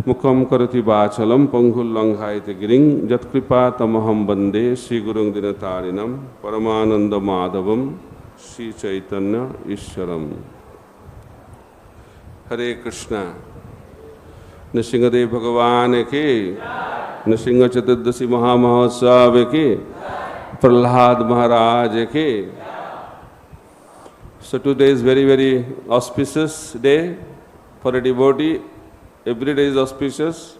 Mukham karati vachalam panghul langhayate giring jatkripa tamaham bande Sri Gurung Dinatarinam Paramananda Madhavam Sri Chaitanya Ishwaram. Hare Krishna. Nrsimhadev Bhagavan ki, Nrsimha chaturdashi Mahamahotsav ki, Prahlad Maharaj ki. So today is very, very auspicious day for a devotee. Every day is auspicious,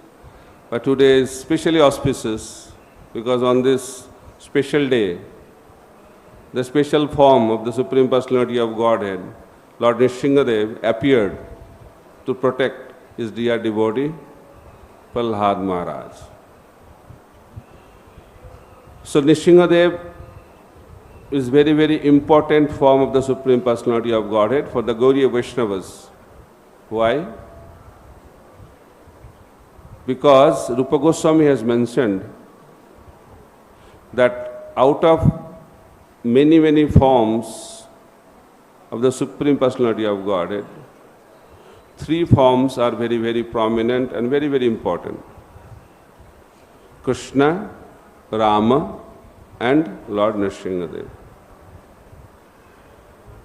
but today is specially auspicious because on this special day, the special form of the Supreme Personality of Godhead, Lord Nrsimhadev, appeared to protect his dear devotee, Prahlad Maharaj. So Nrsimhadev is very, very important form of the Supreme Personality of Godhead for the Gauriya Vaishnavas. Why? Because Rupa Goswami has mentioned that out of many, many forms of the Supreme Personality of Godhead, 3 forms are very, very prominent and very, very important. Krishna, Rama, and Lord Nrsimhadev.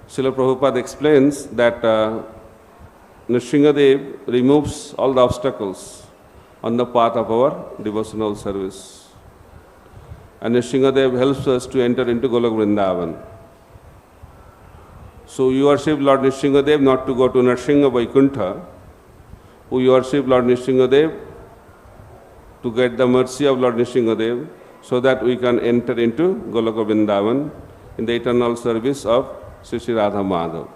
Srila Prabhupada explains that Nrsimhadev removes all the obstacles on the path of our devotional service. And Nrsimhadev helps us to enter into Golok Vrindavan. So you worship Lord Nrsimhadev not to go to Narsimha Vaikuntha. We worship Lord Nrsimhadev to get the mercy of Lord Nrsimhadev so that we can enter into Golok Vrindavan in the eternal service of Sri Sri Radha Madhav.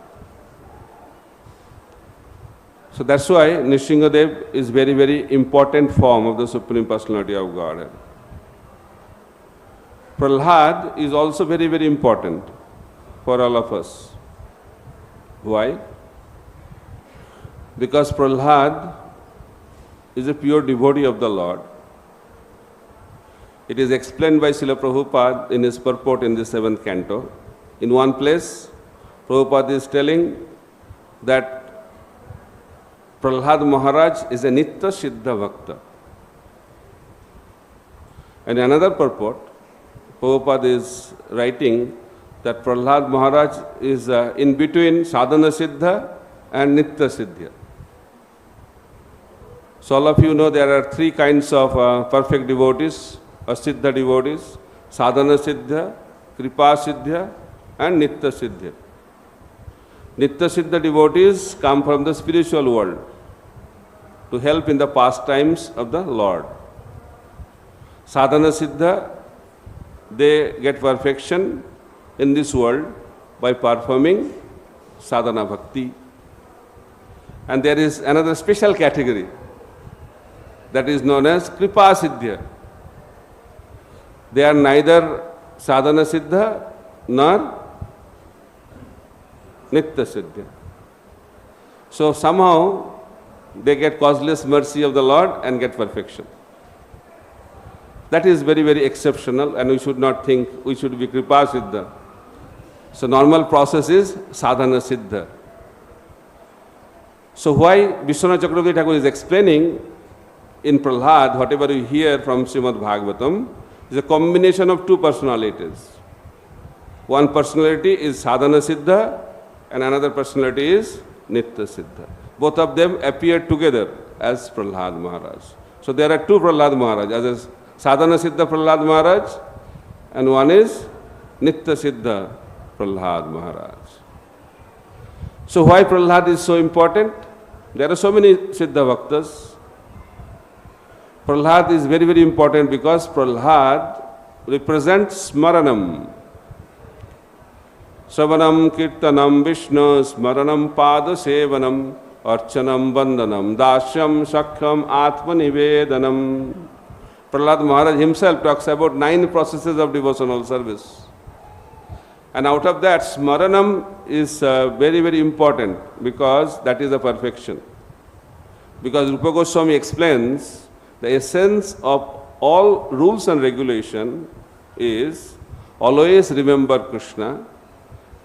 So that's why Nrsimhadev is very, very important form of the Supreme Personality of Godhead. Prahlad is also very, very important for all of us. Why? Because Prahlad is a pure devotee of the Lord. It is explained by Srila Prabhupada in his purport in the 7th canto. In one place, Prabhupada is telling that Prahlad Maharaj is a Nitya Siddha Bhakta. And another purport, Prabhupada is writing that Prahlad Maharaj is in between Sadhana Siddha and Nitya Siddha. So all of you know there are 3 kinds of perfect devotees, or Siddha devotees: Sadhana Siddha, Kripa Siddha, and Nitya Siddha. Nitya Siddha devotees come from the spiritual world to help in the pastimes of the Lord. Sadhana Siddha, they get perfection in this world by performing sadhana bhakti. And there is another special category that is known as Kripa Siddha. They are neither sadhana siddha nor Nitya Siddha. So somehow they get causeless mercy of the Lord and get perfection. That is very, very exceptional, and we should not think we should be Kripa Siddha. So normal process is Sadhana Siddha. So why Vishwanath Chakravarti Thakur is explaining in Prahlad, whatever we hear from Srimad Bhagavatam, is a combination of 2 personalities. One personality is Sadhana Siddha, and another personality is Nitya Siddha. Both of them appear together as Prahlad Maharaj. So there are 2 Prahlad Maharaj, as a Sadhana Siddha Prahlad Maharaj, and one is Nitya Siddha Prahlad Maharaj. So why Prahlad is so important? There are so many Siddha Bhaktas. Prahlad is very, very important because Prahlad represents Smaranam. Savanam Kirtanam Vishnu Smaranam Pada Sevanam Archanam Vandanam Dashyam Shakham Atmanivedanam. Prahlad Maharaj himself talks about 9 processes of devotional service. And out of that, Smaranam is very, very important because that is the perfection. Because Rupa Goswami explains the essence of all rules and regulation is always remember Krishna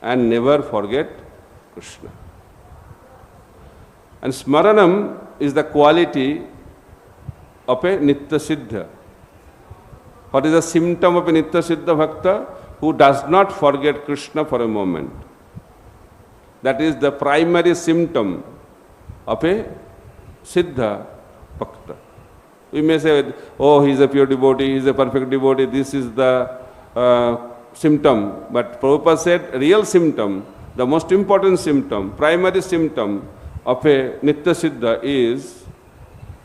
and never forget Krishna. And Smaranam is the quality of a Nitya Siddha. What is the symptom of a Nitya Siddha Bhakta? Who does not forget Krishna for a moment. That is the primary symptom of a Siddha Bhakta. We may say, oh, he is a pure devotee, he is a perfect devotee, this is the symptom. But Prabhupada said, real symptom, the most important symptom, primary symptom of a Nitya Siddha is,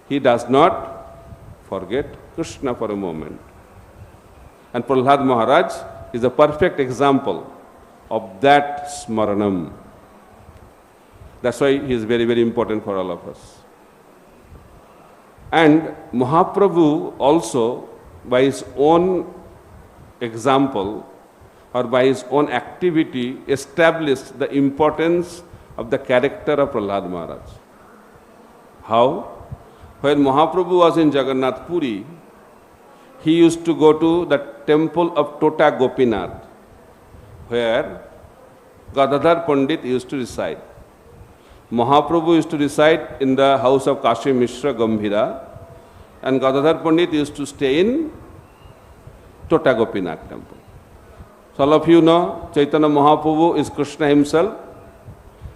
he does not forget Krishna for a moment. And Prahlad Maharaj is a perfect example of that smaranam. That's why he is very, very important for all of us. And Mahaprabhu also, by his own example or by his own activity, established the importance of the character of Prahlad Maharaj. How? When Mahaprabhu was in Jagannath Puri, he used to go to the temple of Tota Gopinath, where Gadadhar Pandit used to reside. Mahaprabhu used to reside in the house of Kashi Mishra Gambhira, and Gadadhar Pandit used to stay in Tota Gopinath temple. So all of you know Chaitanya Mahaprabhu is Krishna himself,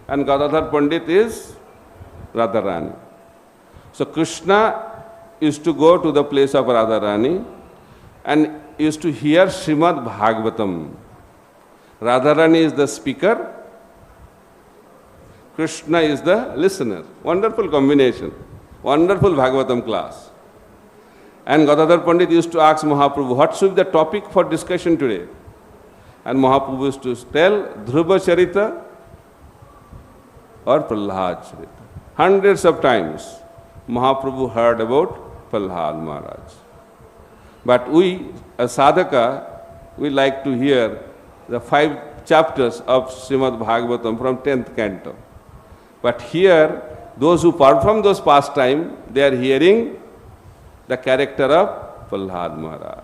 and Gadadhar Pandit is Radharani. So Krishna used to go to the place of Radharani and used to hear Srimad Bhagavatam. Radharani is the speaker, Krishna is the listener. Wonderful combination. Wonderful Bhagavatam class. And Gadadhar Pandit used to ask Mahaprabhu, what should be the topic for discussion today? And Mahaprabhu used to tell, Dhruva Charita or Prahlad Charita. Hundreds of times Mahaprabhu heard about Prahlad Maharaj. But we, as sadhaka, we like to hear the 5 chapters of Srimad Bhagavatam from 10th canto. But here, those who perform those pastimes, they are hearing the character of Prahlad Maharaj.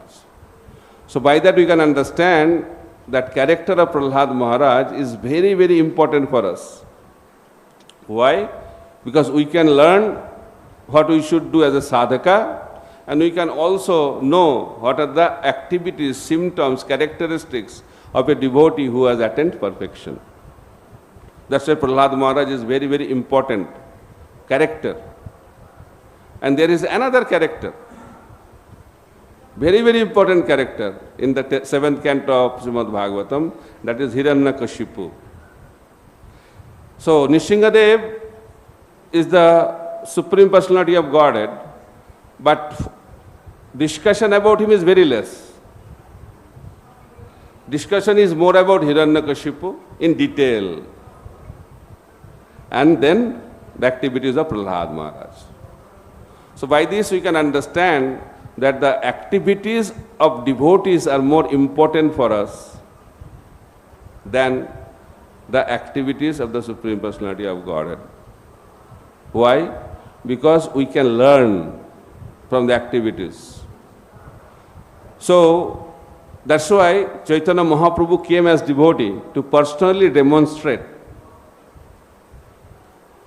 So by that we can understand that character of Prahlad Maharaj is very, very important for us. Why? Because we can learn what we should do as a sadhaka, and we can also know what are the activities, symptoms, characteristics of a devotee who has attained perfection. That's why Prahlad Maharaj is very, very important character. And there is another character, very, very important character in the 7th canto of Srimad Bhagavatam, that is Hiranyakashipu. So Nishingadev is the Supreme Personality of Godhead, but discussion about him is very less. Discussion is more about Hiranyakashipu in detail. And then the activities of Prahlad Maharaj. So by this we can understand that the activities of devotees are more important for us than the activities of the Supreme Personality of Godhead. Why? Because we can learn from the activities. So that's why Chaitanya Mahaprabhu came as devotee to personally demonstrate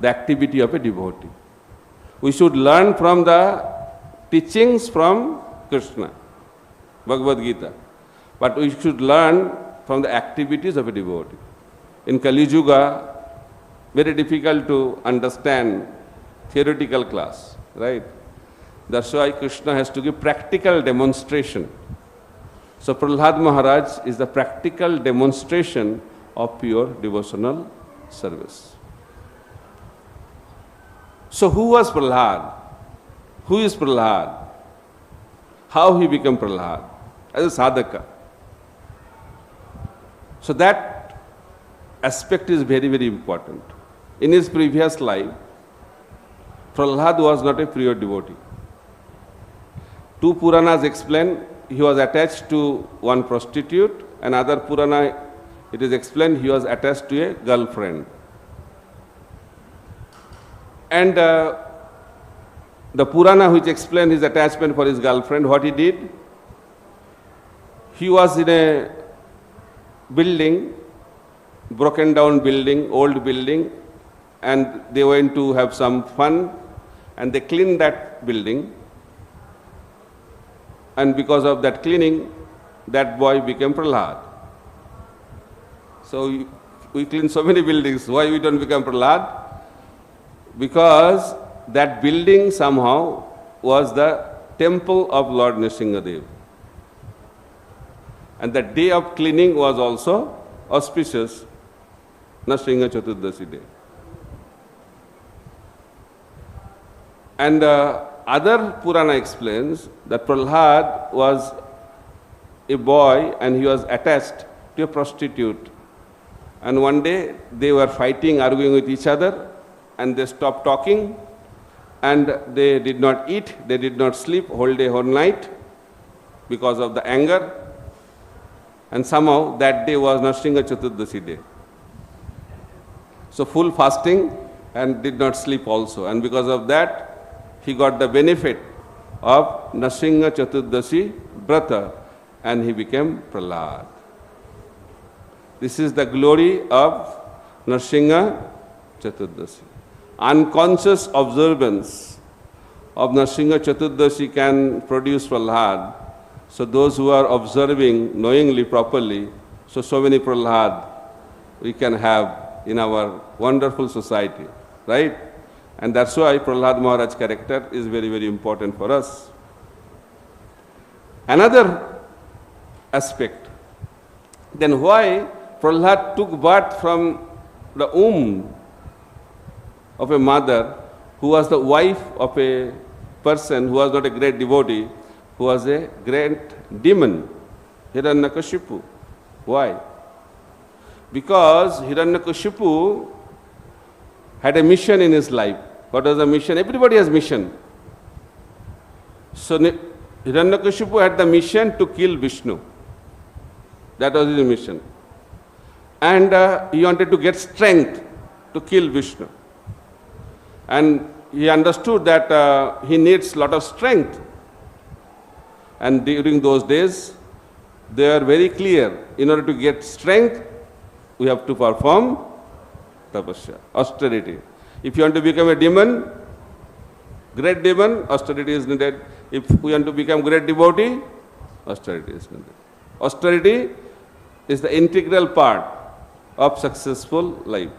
the activity of a devotee. We should learn from the teachings from Krishna, Bhagavad Gita, but we should learn from the activities of a devotee. In Kali Yuga, very difficult to understand theoretical class, right? That's why Krishna has to give practical demonstration. So Prahlad Maharaj is the practical demonstration of pure devotional service. So who was Prahlad? Who is Prahlad? How he became Prahlad? As a sadhaka. So that aspect is very, very important. In his previous life, Prahlad was not a pure devotee. 2 Puranas explain he was attached to one prostitute, and other Purana it is explained he was attached to a girlfriend. And the Purana which explained his attachment for his girlfriend, what he did, he was in a building, broken down building, old building, and they went to have some fun, and they cleaned that building, and because of that cleaning, that boy became Prahlad. So we clean so many buildings. Why we don't become Prahlad? Because that building somehow was the temple of Lord Nrsimhadev. And the day of cleaning was also auspicious, Narsimha Chaturdashi day. And other Purana explains that Prahlad was a boy and he was attached to a prostitute. And one day they were fighting, arguing with each other, and they stopped talking, and they did not eat, they did not sleep whole day, whole night because of the anger. And somehow that day was Narsimha Chaturdashi day. So full fasting and did not sleep also. And because of that, he got the benefit of Narsimha Chaturdashi Brata and he became Prahlad. This is the glory of Narsimha Chaturdashi. Unconscious observance of Narsimha Chaturdashi can produce Prahlad. So those who are observing knowingly, properly, so many Prahlad we can have in our wonderful society, right? And that's why Prahlad Maharaj's character is very, very important for us. Another aspect, then why Prahlad took birth from the womb of a mother who was the wife of a person who was not a great devotee, who was a great demon, Hiranyakashipu. Why? Because Hiranyakashipu had a mission in his life. What was the mission? Everybody has mission. So Hiranyakashipu had the mission to kill Vishnu. That was his mission. And he wanted to get strength to kill Vishnu. And he understood that he needs a lot of strength. And during those days, they are very clear. In order to get strength, we have to perform tapasya, austerity. If you want to become a demon, great demon, austerity is needed. If we want to become great devotee, austerity is needed. Austerity is the integral part of successful life.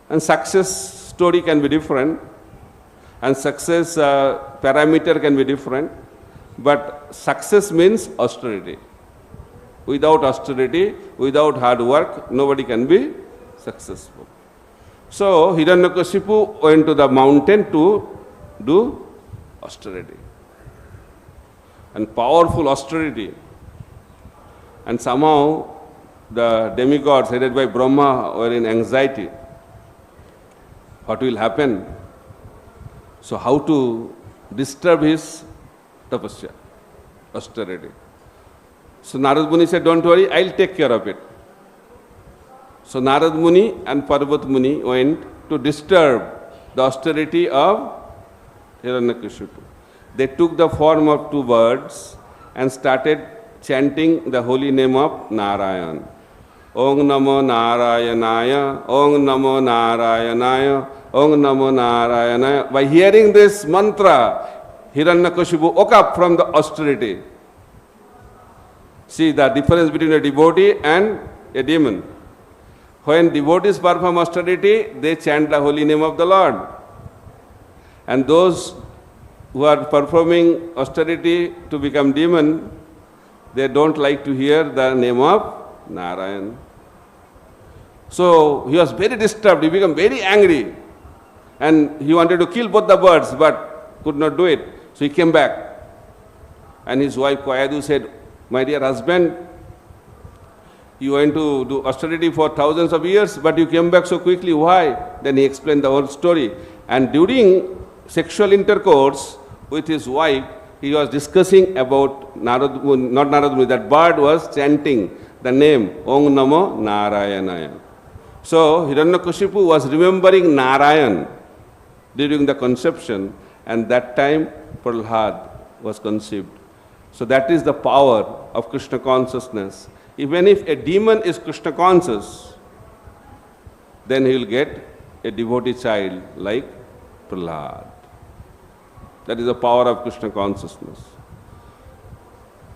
And success story can be different, and success parameter can be different, but success means austerity. Without austerity, without hard work, nobody can be successful. So Hiranyakashipu went to the mountain to do austerity. And powerful austerity. And somehow the demigods headed by Brahma were in anxiety. What will happen? So how to disturb his tapasya, austerity. So Narad Muni said, don't worry, I'll take care of it. So Narad Muni and Parvat Muni went to disturb the austerity of Hiranyakashipu. They took the form of two birds and started chanting the holy name of Narayan. Om Namo Narayanaya, Om Namo Narayanaya, Om Namo Narayanaya. By hearing this mantra, Hiranyakashipu woke up from the austerity. See the difference between a devotee and a demon. When devotees perform austerity, they chant the holy name of the Lord. And those who are performing austerity to become demon, they don't like to hear the name of Narayan. So he was very disturbed, he became very angry. And he wanted to kill both the birds, but could not do it. So he came back. And his wife Koyadu said, my dear husband, you went to do austerity for thousands of years, but you came back so quickly, why? Then he explained the whole story. And during sexual intercourse with his wife, he was discussing about Narad Muni, not Narad Muni, that bird was chanting the name Om Namo Narayanaya. So Hiranyakashipu was remembering Narayan during the conception, and that time Prahlad was conceived. So that is the power of Krishna consciousness. Even if a demon is Krishna conscious, then he will get a devotee child like Prahlad. That is the power of Krishna consciousness.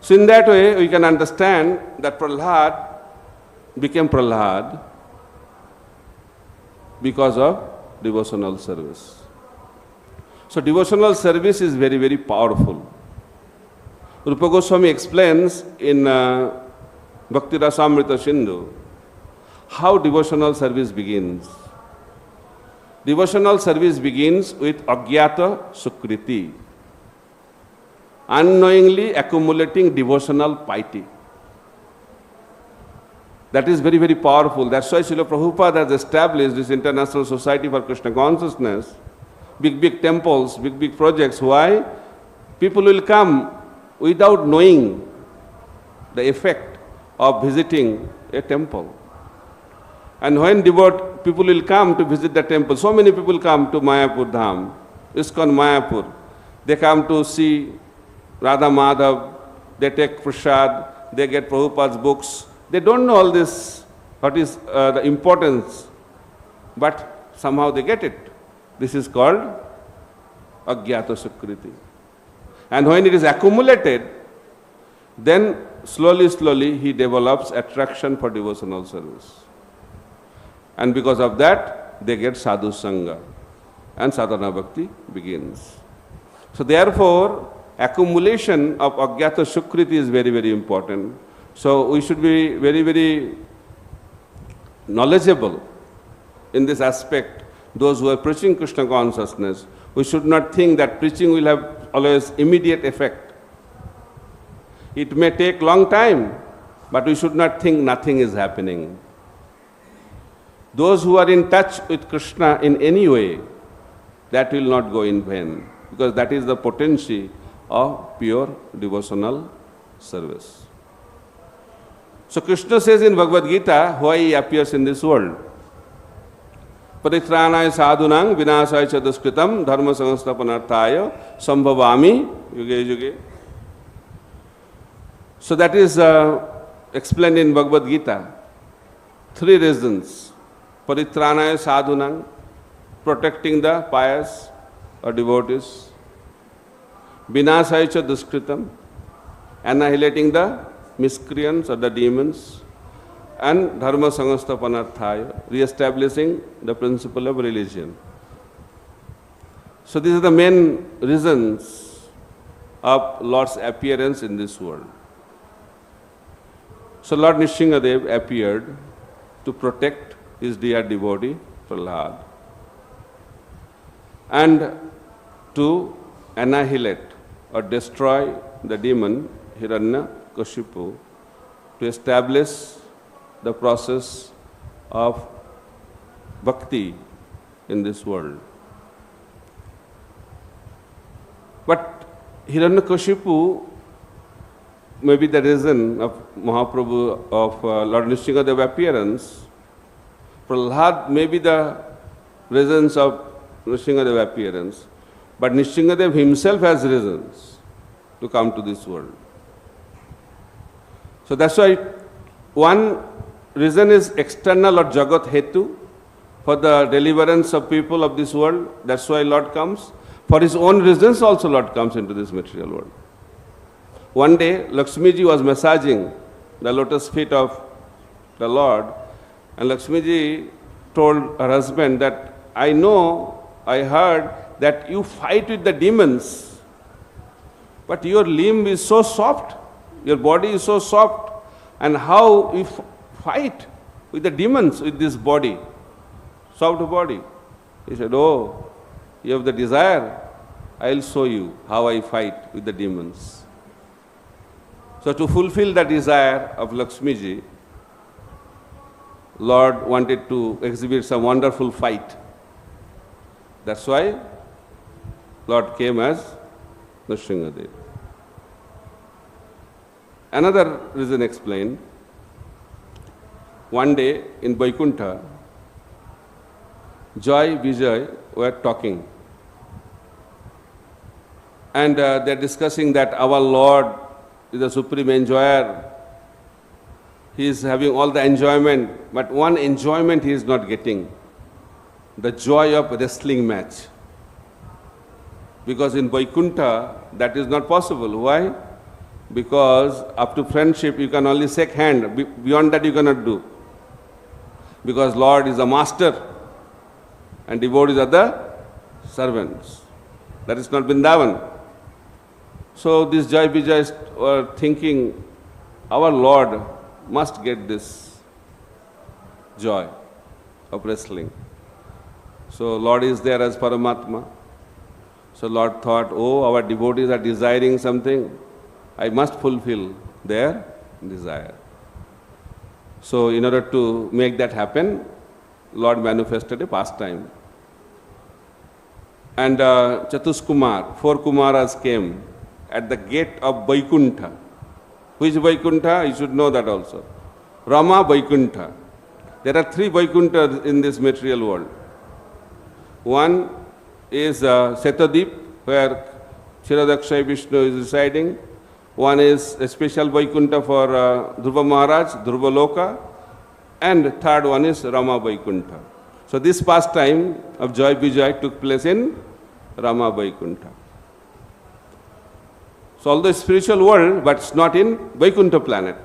So in that way, we can understand that Prahlad became Prahlad because of devotional service. So devotional service is very, very powerful. Rupa Goswami explains in Bhakti Rasamrita Sindhu how devotional service begins. Devotional service begins with Agyata Sukriti, unknowingly accumulating devotional piety. That is very, very powerful. That's why Srila Prabhupada has established this International Society for Krishna Consciousness, big temples, big projects. Why? People will come without knowing the effect of visiting a temple. And when people will come to visit the temple, so many people come to Mayapur Dham, ISKCON Mayapur. They come to see Radha Madhav, they take Prachar, they get Prabhupada's books. They don't know all this, what is the importance, but somehow they get it. This is called Agyata Sukriti. And when it is accumulated, then slowly he develops attraction for devotional service. And because of that, they get sadhu sangha, and sadhana bhakti begins. So therefore, accumulation of Agyata Sukriti is very, very important. So we should be very, very knowledgeable in this aspect. Those who are preaching Krishna consciousness, we should not think that preaching will have always immediate effect. It may take long time, but we should not think nothing is happening. Those who are in touch with Krishna in any way, that will not go in vain, because that is the potency of pure devotional service. So Krishna says in Bhagavad Gita why he appears in this world. Paritranaya sadhunang vinasaya cha duskritam dharma samsthapanarthaya sambhavami yuge yuge. So that is explained in Bhagavad Gita. 3 reasons. Paritranaya sadhunang, protecting the pious or devotees. Vinasaya cha duskritam, annihilating the miscreants or the demons. And dharma samsthapanarthaya, re-establishing the principle of religion. So these are the main reasons of Lord's appearance in this world. So Lord Nrsimhadev appeared to protect his dear devotee Prahlad and to annihilate or destroy the demon Hiranyakashipu, to establish the process of bhakti in this world. But Hiranyakashipu may be the reason of Mahaprabhu, of Lord Nrsimhadev appearance. Prahlad may be the reasons of Nrsimhadev appearance, but Nrsimhadev himself has reasons to come to this world. So that's why one reason is external or Jagat Hetu, for the deliverance of people of this world. That's why Lord comes. For his own reasons also Lord comes into this material world. One day Lakshmiji was massaging the lotus feet of the Lord, and Lakshmiji told her husband that, I heard that you fight with the demons, but your limb is so soft, your body is so soft, and how you fight with the demons with this body, soft body. He said, oh, you have the desire, I'll show you how I fight with the demons. So to fulfill the desire of Lakshmiji, Lord wanted to exhibit some wonderful fight. That's why Lord came as Nrsimhadev. Another reason explained, one day in Vaikuntha, Joy, Vijay were talking. And they're discussing that our Lord is the supreme enjoyer. He is having all the enjoyment, but one enjoyment he is not getting, the joy of wrestling match. Because in Vaikuntha, that is not possible. Why? Because up to friendship you can only shake hand. Beyond that you cannot do. Because Lord is the master and devotees are the servants. That is not Vrindavan. So these Jai Vijayas were thinking, our Lord must get this joy of wrestling. So Lord is there as Paramatma. So Lord thought, oh, our devotees are desiring something. I must fulfill their desire. So in order to make that happen, Lord manifested a pastime. And Chatuskumar, 4 Kumaras came at the gate of Vaikuntha. Which Vaikuntha? You should know that also. Rama Vaikuntha. There are 3 Vaikunthas in this material world. One is Setadip, where Kshirodakshay Vishnu is residing. One is a special Vaikuntha for Dhruva Maharaj, Dhruva Loka. And third one is Rama Vaikuntha. So this pastime of Jai Vijay took place in Rama Vaikuntha. So although spiritual world, but it's not in Vaikuntha planet,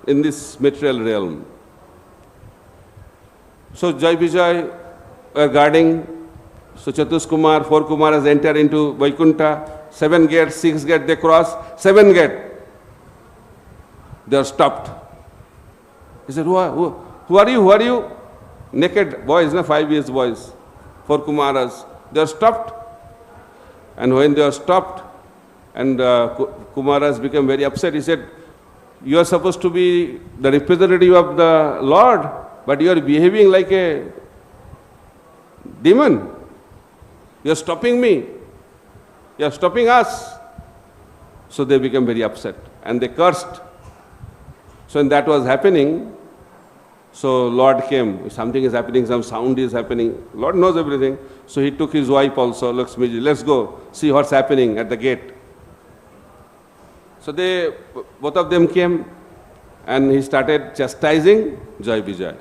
in this material realm. So Jai Vijay were guarding. So Chatuskumar, 4 Kumaras enter into Vaikuntha. 7 gates, 6 gates they cross. 7 gates, they are stopped. He said, who are you? Who are you? Naked boys, 5 years boys, 4 Kumaras. They are stopped. And when they are stopped, and Kumaras became very upset, he said, you are supposed to be the representative of the Lord, but you are behaving like a demon. You are stopping me. You are stopping us. So they became very upset and they cursed. So when that was happening, so Lord came. If something is happening, some sound is happening. Lord knows everything. So he took his wife also, Lakshmiji, let's go see what's happening at the gate. So both of them came and he started chastising Jai Vijay.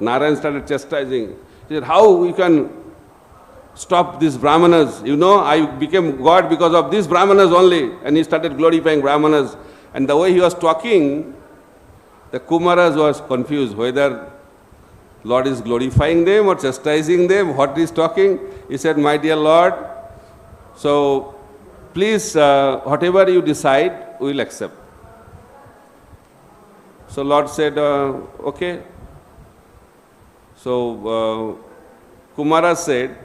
Narayan started chastising. He said, how you can stop these Brahmanas? You know, I became God because of these Brahmanas only. And he started glorifying Brahmanas. And the way he was talking, the Kumaras was confused whether Lord is glorifying them or chastising them, what he is talking. He said, my dear Lord, so please, whatever you decide, we will accept. So Lord said, okay. So Kumara said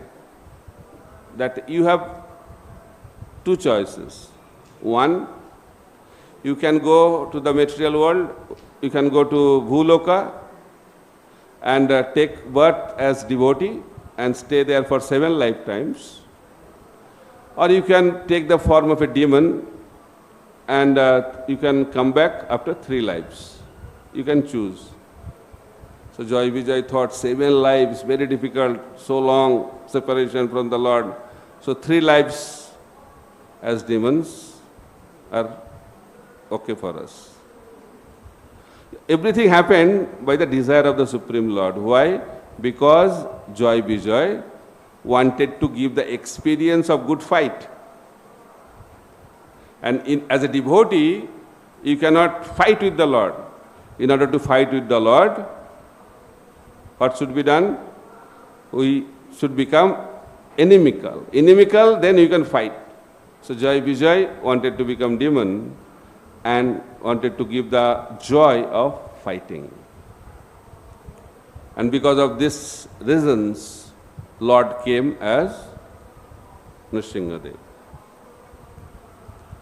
that you have 2 choices. One, you can go to the material world, you can go to Bhuloka and take birth as devotee and stay there for 7 lifetimes. Or you can take the form of a demon and you can come back after 3 lives. You can choose. So Jai Vijay thought 7 lives, very difficult, so long separation from the Lord. So 3 lives as demons are okay for us. Everything happened by the desire of the Supreme Lord. Why? Because Jai Vijay wanted to give the experience of good fight. And as a devotee, you cannot fight with the Lord. In order to fight with the Lord, what should be done? We should become inimical. Inimical, then you can fight. So Jai Vijay wanted to become demon and wanted to give the joy of fighting. And because of these reasons, Lord came as Nrsimhadev.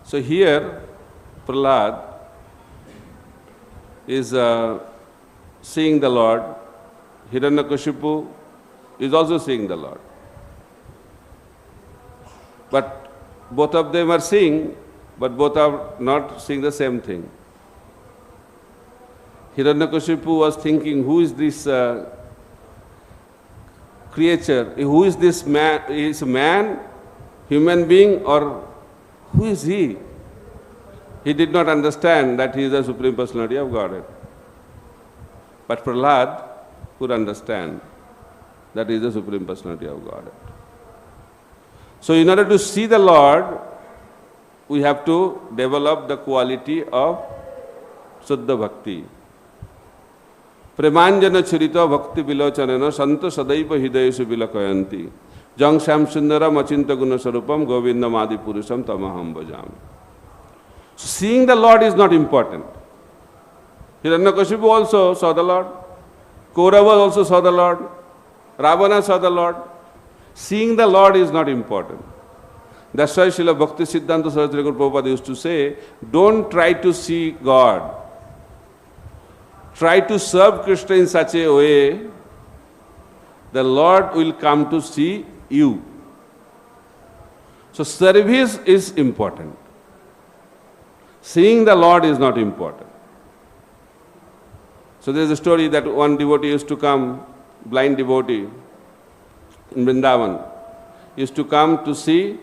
So here, Prahlad is seeing the Lord. Hiranyakashipu is also seeing the Lord. But both of them are seeing, but both are not seeing the same thing. Hiranyakashipu was thinking, who is this creature? Who is this man? Is a man, human being, or who is he? He did not understand that he is the Supreme Personality of Godhead. But Prahlad could understand that he is the Supreme Personality of Godhead. So in order to see the Lord, we have to develop the quality of Shuddha Bhakti. Premanjana churita bhakti vilochanena santa sadaiva hidayesu vilakayanti. Jang Sam Sundaram Achinta Guna Sarupam Govinda Madi Purusam Tamaham Bhajami. Seeing the Lord is not important. Hiranyakashipu also saw the Lord. Kauravas also saw the Lord. Ravana saw the Lord. Seeing the Lord is not important. That's why Srila Bhakti Siddhanta Saraswati Prabhupada used to say, don't try to see God. Try to serve Krishna in such a way, the Lord will come to see you. So service is important. Seeing the Lord is not important. So there is a story that one devotee used to come, blind devotee in Vrindavan, used to come to see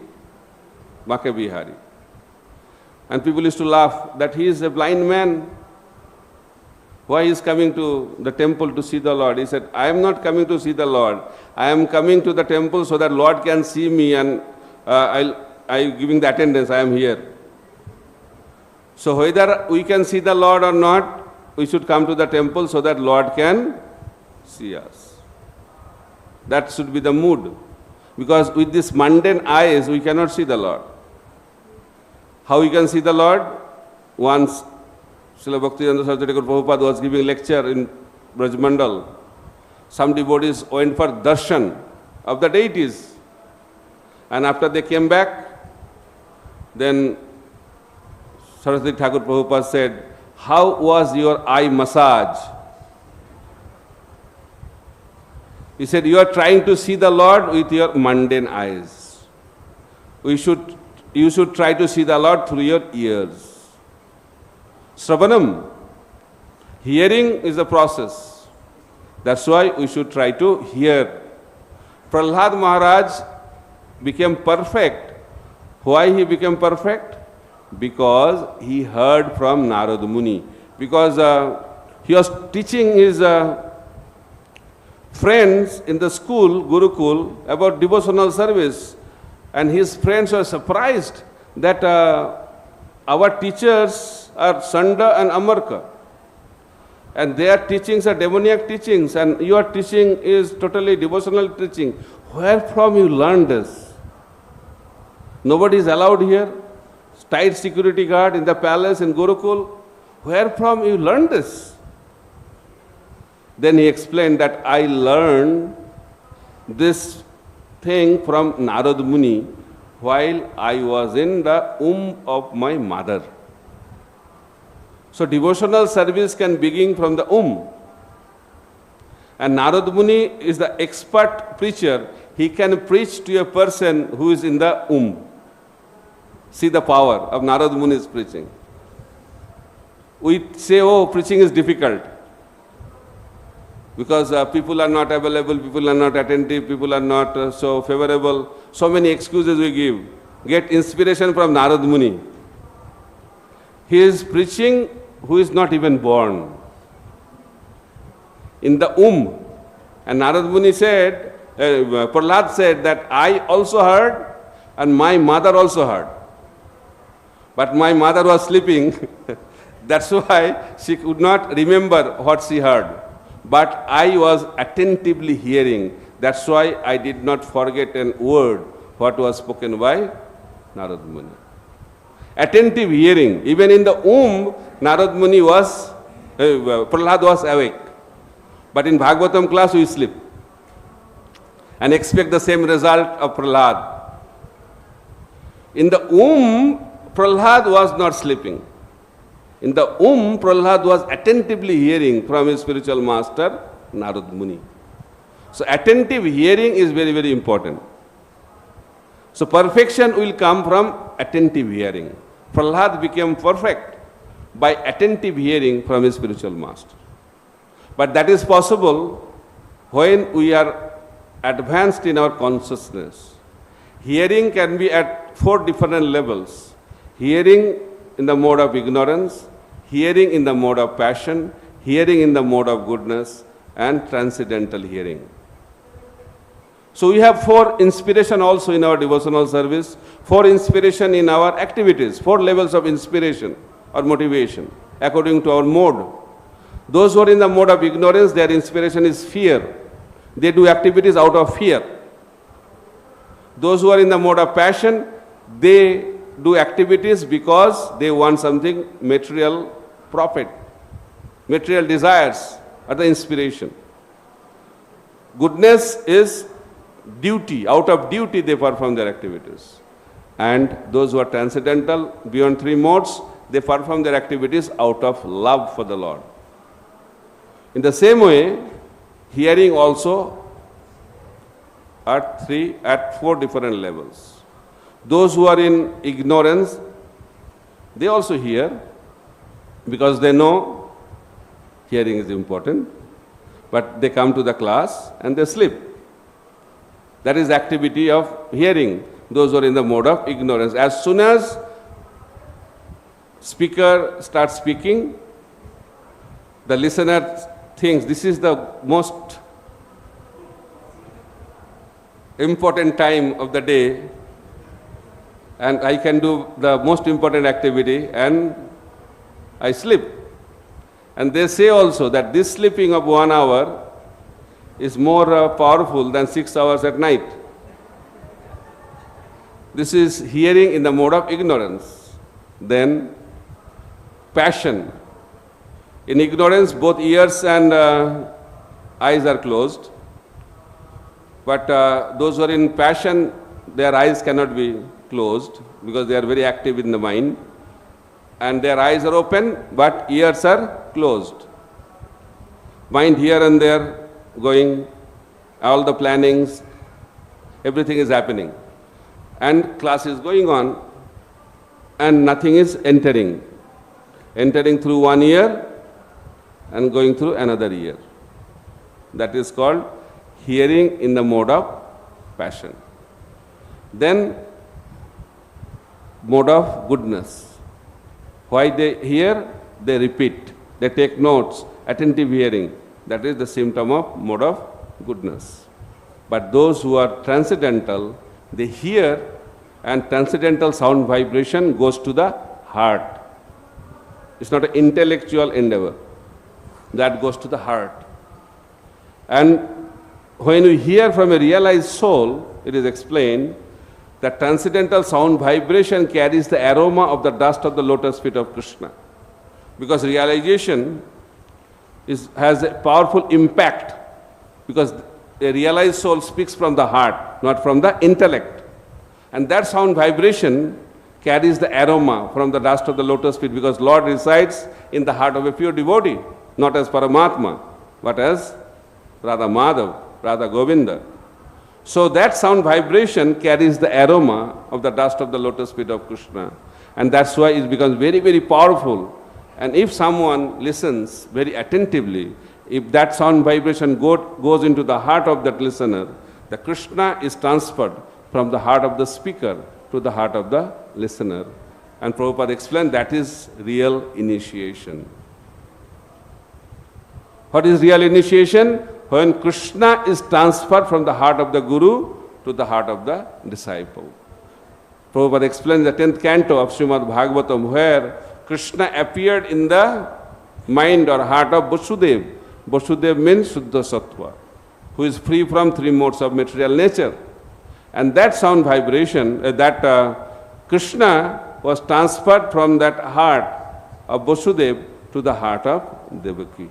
Bhakti Bihari. And people used to laugh that he is a blind man. Why he is coming to the temple to see the Lord? He said, I am not coming to see the Lord. I am coming to the temple so that Lord can see me and I am giving the attendance, I am here. So whether we can see the Lord or not, we should come to the temple so that Lord can see us. That should be the mood. Because with these mundane eyes, we cannot see the Lord. How we can see the Lord? Once Srila Bhaktivedanta Saraswati Prabhupada was giving lecture in Brajmandal. Some devotees went for darshan of the deities. And after they came back, then Saraswati Thakur Prabhupada said, how was your eye massage? He said, you are trying to see the Lord with your mundane eyes. You should try to see the Lord through your ears. Sravanam, hearing is a process. That's why we should try to hear. Prahlad Maharaj became perfect. Why he became perfect? Because he heard from Narad Muni. Because he was teaching his friends in the school, Gurukul, about devotional service. And his friends were surprised that our teachers are Sanda and Amarka. And their teachings are demoniac teachings, and your teaching is totally devotional teaching. Where from you learned this? Nobody is allowed here. Tight security guard in the palace in Gurukul. Where from you learned this? Then he explained that I learned this thing from Narad Muni while I was in the womb of my mother. So devotional service can begin from the womb. And Narad Muni is the expert preacher. He can preach to a person who is in the womb. See the power of Narad Muni's preaching. We say, oh, preaching is difficult. Because people are not available, people are not attentive, people are not so favorable. So many excuses we give. Get inspiration from Narad Muni. He is preaching who is not even born. In the womb. And Narad Muni said, Prahlad said that I also heard and my mother also heard. But my mother was sleeping. That's why she could not remember what she heard. But I was attentively hearing. That's why I did not forget a word what was spoken by Narad Muni. Attentive hearing. Even in the womb, Narad Muni was, Prahlad was awake. But in Bhagavatam class, we sleep. And expect the same result of Prahlad. In the womb, Prahlad was not sleeping. In the womb, Prahlad was attentively hearing from his spiritual master, Narad Muni. So attentive hearing is very, very important. So perfection will come from attentive hearing. Prahlad became perfect by attentive hearing from his spiritual master. But that is possible when we are advanced in our consciousness. Hearing can be at 4 different levels. Hearing in the mode of ignorance, hearing in the mode of passion, hearing in the mode of goodness, and transcendental hearing. So we have 4 inspiration also in our devotional service, 4 inspiration in our activities, 4 levels of inspiration or motivation according to our mode. Those who are in the mode of ignorance, their inspiration is fear. They do activities out of fear. Those who are in the mode of passion, they do activities because they want something material profit. Material desires are the inspiration. Goodness is duty. Out of duty they perform their activities. And those who are transcendental, beyond 3 modes, they perform their activities out of love for the Lord. In the same way, hearing also at 4 different levels. Those who are in ignorance, they also hear because they know hearing is important, but they come to the class and they sleep. That is activity of hearing, those who are in the mode of ignorance. As soon as speaker starts speaking, the listener thinks this is the most important time of the day and I can do the most important activity and I sleep. And they say also that this sleeping of 1 hour is more powerful than 6 hours at night. This is hearing in the mode of ignorance. Then passion. In ignorance, both ears and eyes are closed. But those who are in passion, their eyes cannot be closed because they are very active in the mind. And their eyes are open, but ears are closed. Mind here and there going, all the plannings, everything is happening. And class is going on, and nothing is entering. Entering through one ear and going through another ear. That is called hearing in the mode of passion. Then, mode of goodness. Why they hear, they repeat, they take notes, attentive hearing. That is the symptom of mode of goodness. But those who are transcendental, they hear and transcendental sound vibration goes to the heart. It's not an intellectual endeavor. That goes to the heart. And when we hear from a realized soul, it is explained that transcendental sound vibration carries the aroma of the dust of the lotus feet of Krishna. Because realization has a powerful impact, because a realized soul speaks from the heart, not from the intellect. And that sound vibration carries the aroma from the dust of the lotus feet, because Lord resides in the heart of a pure devotee, not as Paramatma, but as Radha Madhav, Radha Govinda. So that sound vibration carries the aroma of the dust of the lotus feet of Krishna. And that's why it becomes very, very powerful. And if someone listens very attentively, if that sound vibration goes into the heart of that listener, the Krishna is transferred from the heart of the speaker to the heart of the listener. And Prabhupada explained that is real initiation. What is real initiation? When Krishna is transferred from the heart of the Guru to the heart of the disciple. Prabhupada explains the 10th canto of Srimad Bhagavatam, where Krishna appeared in the mind or heart of Vasudev. Vasudev means Shuddha Sattva, who is free from 3 modes of material nature. And that sound vibration, Krishna was transferred from that heart of Vasudev to the heart of Devaki.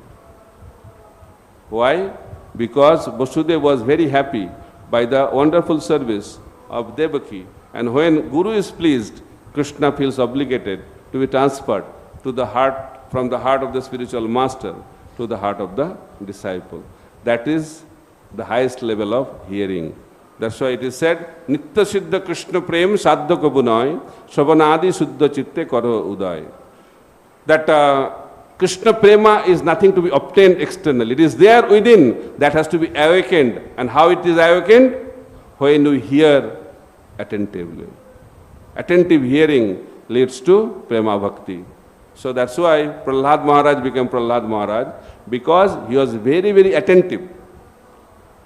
Why? Because Vasudeva was very happy by the wonderful service of Devaki. And when Guru is pleased, Krishna feels obligated to be transferred to the heart, from the heart of the spiritual master to the heart of the disciple. That is the highest level of hearing. That's why it is said, Nitya Siddha Krishna Prem Sadhya Kabunai Shavanadi Suddha Chitte Karo Uday. That Krishna Prema is nothing to be obtained externally. It is there within that has to be awakened. And how it is awakened? When you hear attentively. Attentive hearing leads to Prema Bhakti. So that's why Prahlad Maharaj became Prahlad Maharaj, because he was very, very attentive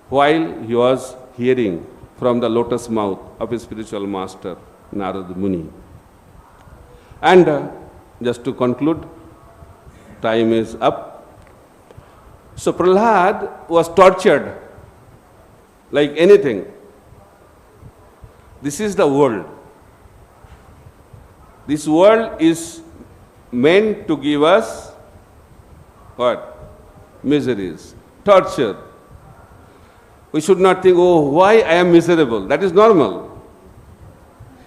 while he was hearing from the lotus mouth of his spiritual master, Narad Muni. And just to conclude, time is up. So Prahlad was tortured like anything. This is the world. This world is meant to give us what? Miseries, torture. We should not think, oh, why I am miserable? That is normal.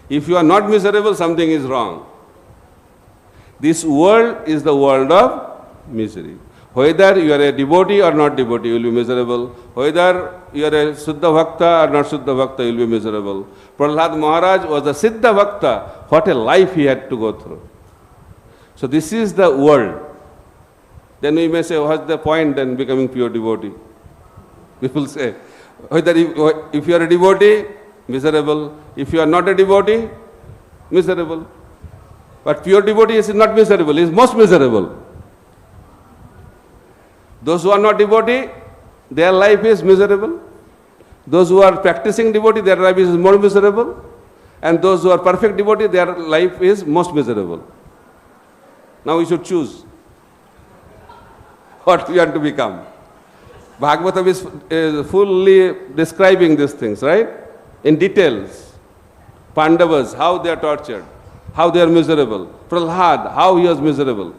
If you are not miserable, something is wrong. This world is the world of misery. Whether you are a devotee or not devotee, you will be miserable. Whether you are a Siddha Bhakta or not Siddha Bhakta, you will be miserable. Prahlad Maharaj was a Siddha Bhakta. What a life he had to go through. So this is the world. Then we may say, what's the point in becoming pure devotee? People say, whether if you are a devotee, miserable. If you are not a devotee, miserable. But pure devotee is not miserable, he is most miserable. Those who are not devotee, their life is miserable. Those who are practicing devotee, their life is more miserable. And those who are perfect devotee, their life is most miserable. Now we should choose what we want to become. Bhagavatam is fully describing these things, right? In details. Pandavas, how they are tortured, how they are miserable. Prahlad, how he was miserable.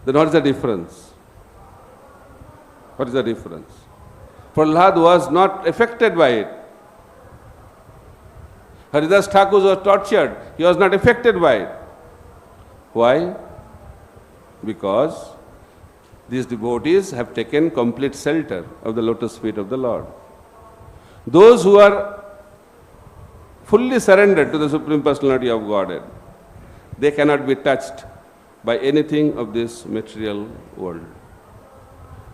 Then what is the difference? What is the difference? Prahlad was not affected by it. Haridas Thakur was tortured. He was not affected by it. Why? Because these devotees have taken complete shelter of the lotus feet of the Lord. Those who are fully surrendered to the Supreme Personality of Godhead, they cannot be touched by anything of this material world.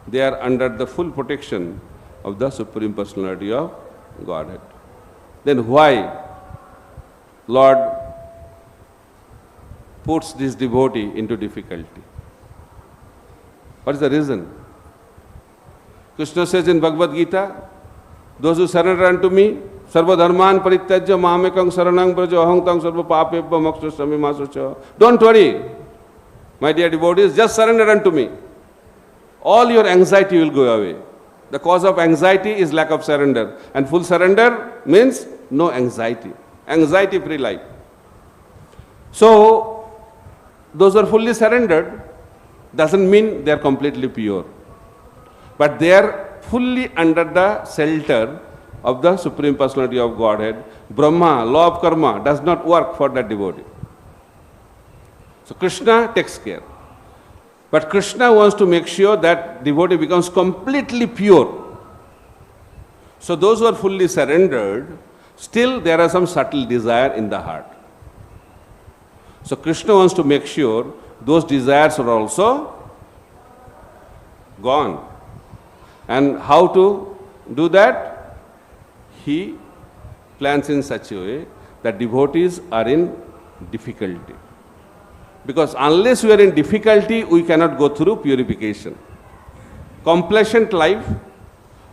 They are under the full protection of the Supreme Personality of Godhead. Then why Lord puts this devotee into difficulty? What is the reason? Krishna says in Bhagavad Gita, those who surrender unto me, sarva dharman parityajya mamekam saranang braja aham tang sarva papebhya mokshasami masacha. Don't worry, my dear devotees, just surrender unto me. All your anxiety will go away. The cause of anxiety is lack of surrender. And full surrender means no anxiety. Anxiety-free life. So, those who are fully surrendered doesn't mean they are completely pure. But they are fully under the shelter of the Supreme Personality of Godhead. Brahma, law of karma, does not work for that devotee. So Krishna takes care. But Krishna wants to make sure that devotee becomes completely pure. So those who are fully surrendered, still there are some subtle desire in the heart. So Krishna wants to make sure those desires are also gone. And how to do that? He plans in such a way that devotees are in difficulty. Because unless we are in difficulty, we cannot go through purification. Complacent life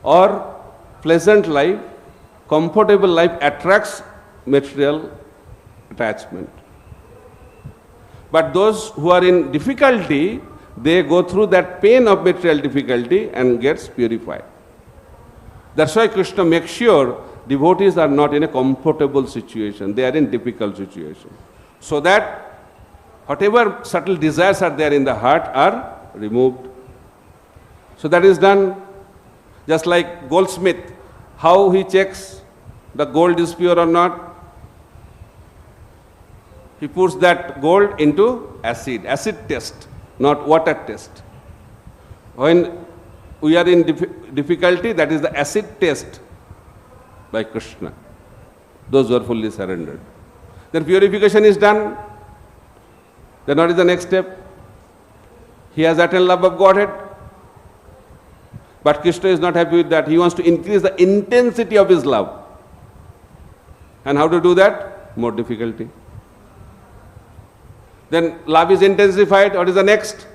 or pleasant life, comfortable life attracts material attachment. But those who are in difficulty, they go through that pain of material difficulty and gets purified. That's why Krishna makes sure devotees are not in a comfortable situation. They are in difficult situation. So that whatever subtle desires are there in the heart are removed. So that is done just like goldsmith. How he checks the gold is pure or not? He puts that gold into acid test, not water test. When we are in difficulty, that is the acid test by Krishna. Those who are fully surrendered. Then purification is done. Then what is the next step? He has attained love of Godhead. But Krishna is not happy with that. He wants to increase the intensity of his love. And how to do that? More difficulty. Then love is intensified. What is the next?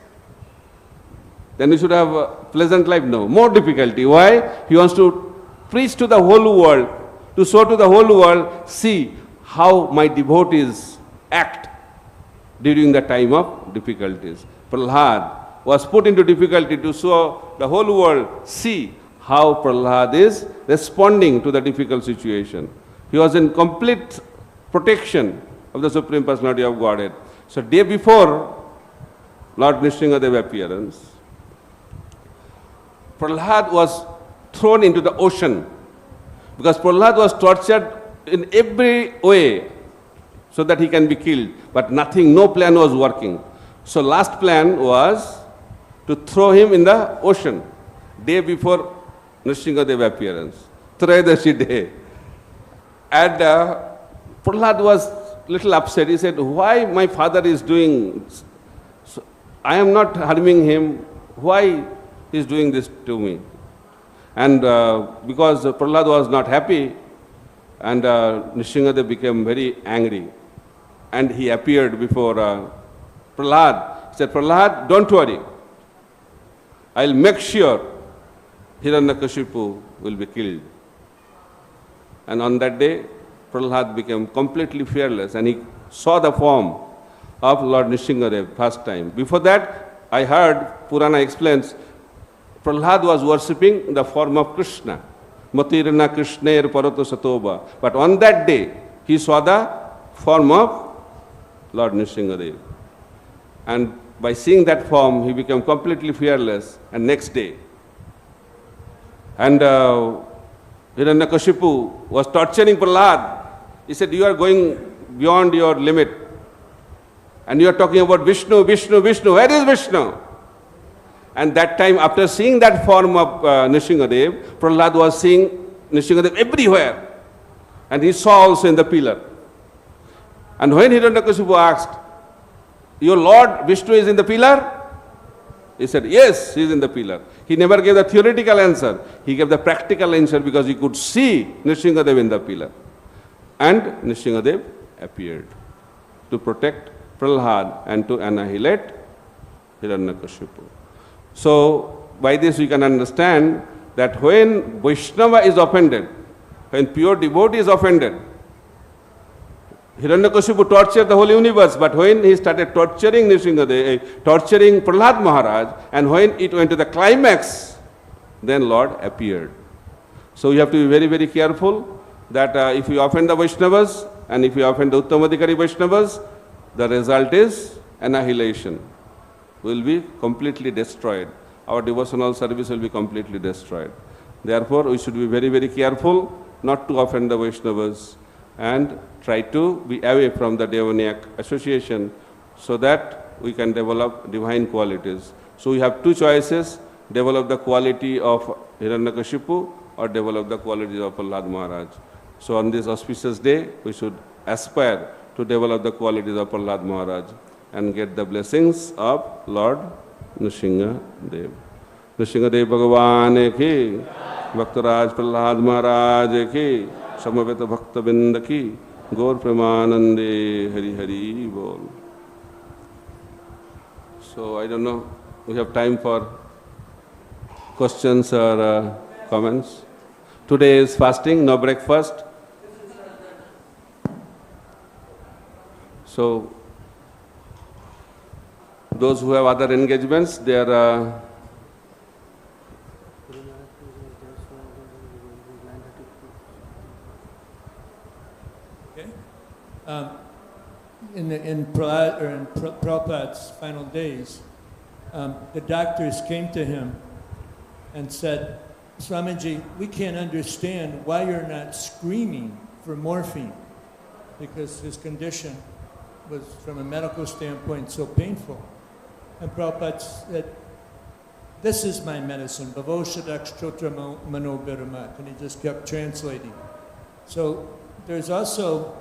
Then we should have a pleasant life. No, more difficulty. Why? He wants to preach to the whole world, to show to the whole world, see how my devotees act during the time of difficulties. Prahlad was put into difficulty to show the whole world, see how Prahlad is responding to the difficult situation. He was in complete protection of the Supreme Personality of Godhead. So day before Lord Nrsimhadev appearance, Prahlad was thrown into the ocean because Prahlad was tortured in every way so that he can be killed, but nothing, no plan was working. So last plan was to throw him in the ocean day before Nrsimhadev appearance, Trayadashi day. And Prahlad was little upset. He said, why my father is doing, I am not harming him, why he is doing this to me? And because Prahlad was not happy, and Nrsimhadev became very angry. And he appeared before Prahlad. He said, Prahlad, don't worry. I'll make sure Hiranyakashipu will be killed. And on that day, Prahlad became completely fearless and he saw the form of Lord Nrsimhadev first time. Before that, I heard, Purana explains, Prahlad was worshipping the form of Krishna. Matirna Krishnair Parato Satoba. But on that day, he saw the form of Lord Nrsimhadev. And by seeing that form, he became completely fearless. And next day, and Hiranyakashipu was torturing Prahlad. He said, you are going beyond your limit. And you are talking about Vishnu, Vishnu, Vishnu. Where is Vishnu? And that time, after seeing that form of Nrsimhadev, Prahlad was seeing Nrsimhadev everywhere. And he saw also in the pillar. And when Hiranyakashipu asked, your Lord Vishnu is in the pillar? He said, yes, he is in the pillar. He never gave the theoretical answer. He gave the practical answer because he could see Nrsimhadev in the pillar. And Nrsimhadev appeared to protect Prahlad and to annihilate Hiranyakashipu. So, by this we can understand that when Vaishnava is offended, when pure devotee is offended, Hiranyakashipu tortured the whole universe, but when he started torturing Nrsimhadev, torturing Prahlad Maharaj, and when it went to the climax, then Lord appeared. So we have to be very, very careful that if we offend the Vaishnavas, and if we offend the Uttamadhikari Vaishnavas, the result is annihilation. We will be completely destroyed. Our devotional service will be completely destroyed. Therefore, we should be very, very careful not to offend the Vaishnavas and try to be away from the demoniac association so that we can develop divine qualities. So we have two choices, develop the quality of Hiranyakashipu or develop the qualities of Prahlad Maharaj. So on this auspicious day, we should aspire to develop the qualities of Prahlad Maharaj and get the blessings of Lord Nrsimhadev. Nrsimhadev Bhagavan ki, Bhaktaraj Prahlad Maharaj ki, Samaveta Bhakta Binda ki, Gaur Premanande Hari Hari Bol. So I don't know, we have time for questions or comments. Today is fasting, no breakfast. So those who have other engagements, they are in Prabhupada's final days, the doctors came to him and said, Swamiji, we can't understand why you're not screaming for morphine, because his condition was, from a medical standpoint, so painful. And Prabhupada said, this is my medicine, Bhavoshadak Mano Biramat, and he just kept translating. So there's also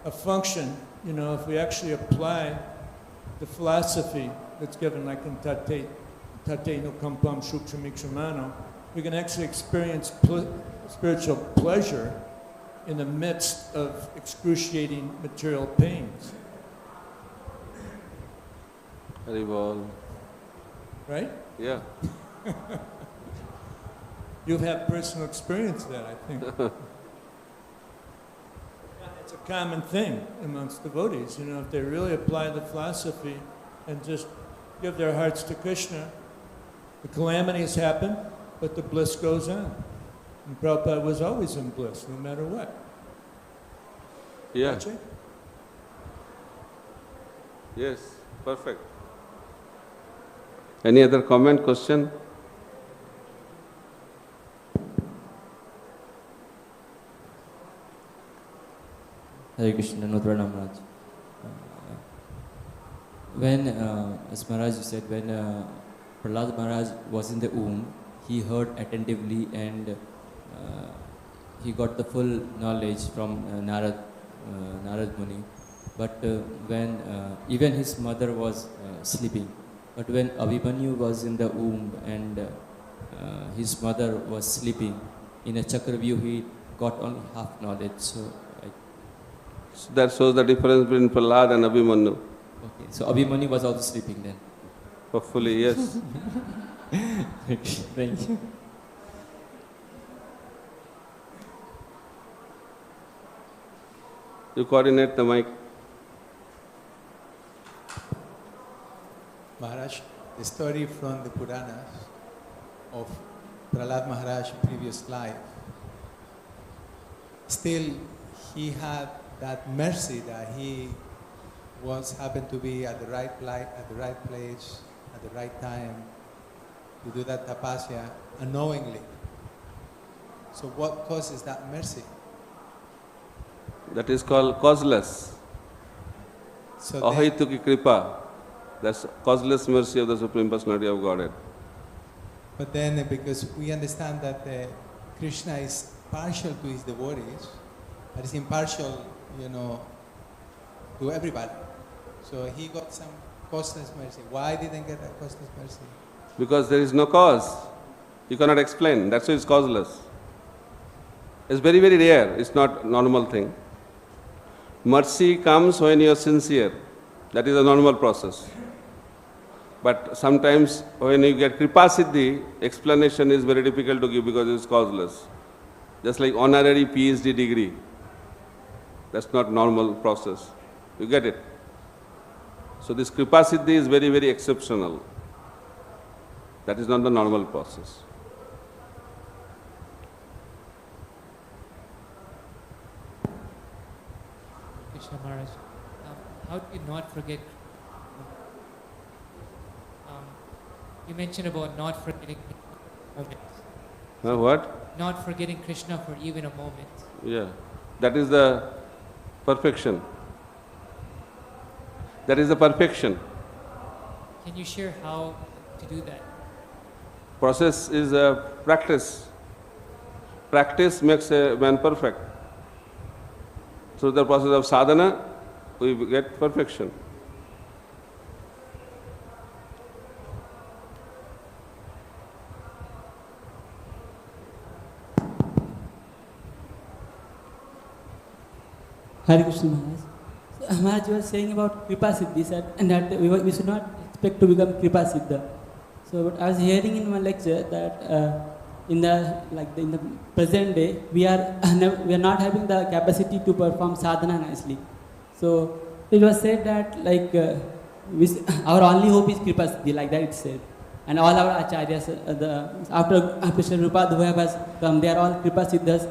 a function, you know, if we actually apply the philosophy that's given, like in Tate no Kampam Shukshamikshamano, we can actually experience spiritual pleasure in the midst of excruciating material pains. Haribol. Right? Yeah. You've had personal experience of that, I think. It's a common thing amongst devotees, if they really apply the philosophy and just give their hearts to Krishna, the calamities happen, but the bliss goes on. And Prabhupada was always in bliss, no matter what. Yeah. Prachar? Yes, perfect. Any other comment, question? Hare Krishna, Nutranam Maharaj. When, as Maharaj you said, when Prahlad Maharaj was in the womb, he heard attentively and he got the full knowledge from Narad Muni. But when even his mother was sleeping, but when Abhimanyu was in the womb and his mother was sleeping, in a Chakravyuh he got only half knowledge. So that shows the difference between Prahlad and Abhimanyu. okay, so Abhimanyu was also sleeping then. Hopefully, yes. Thank you. You coordinate the mic. Maharaj, the story from the Puranas of Prahlad Maharaj's previous life, still he had that mercy that he happened to be at the right place, at the right time to do that tapasya unknowingly. So what causes that mercy? That is called causeless. So Ahituki kripa. That's causeless mercy of the Supreme Personality of Godhead. but then because we understand that Krishna is partial to his devotees, but is impartial, to everybody. So he got some causeless mercy. Why didn't he get that causeless mercy? Because there is no cause. You cannot explain. That's why it's causeless. It's very, very rare. It's not a normal thing. Mercy comes when you are sincere. That is a normal process. But sometimes when you get kripa siddhi, explanation is very difficult to give because it's causeless. Just like honorary PhD degree. That's not normal process. You get it? So this kripa siddhi is very, very exceptional. That is not the normal process. Krishna Maharaj, how do you not forget? You mentioned about not forgetting moments. What? Not forgetting Krishna for even a moment. Yeah. That is the perfection. That is the perfection. Can you share how to do that? Process is a practice. Practice makes a man perfect. Through the process of sadhana, we get perfection. Hare Krishna Maharaj. So, Maharaj, you were saying about Kripa Siddhi, sir, and that we should not expect to become Kripa Siddha. So, but I was hearing in one lecture that in the present day, we are not having the capacity to perform sadhana nicely. So, it was said that our only hope is Kripa Siddhi, like that it said. And all our acharyas, after Srila Prabhupada, who has come, they are all Kripa Siddhas.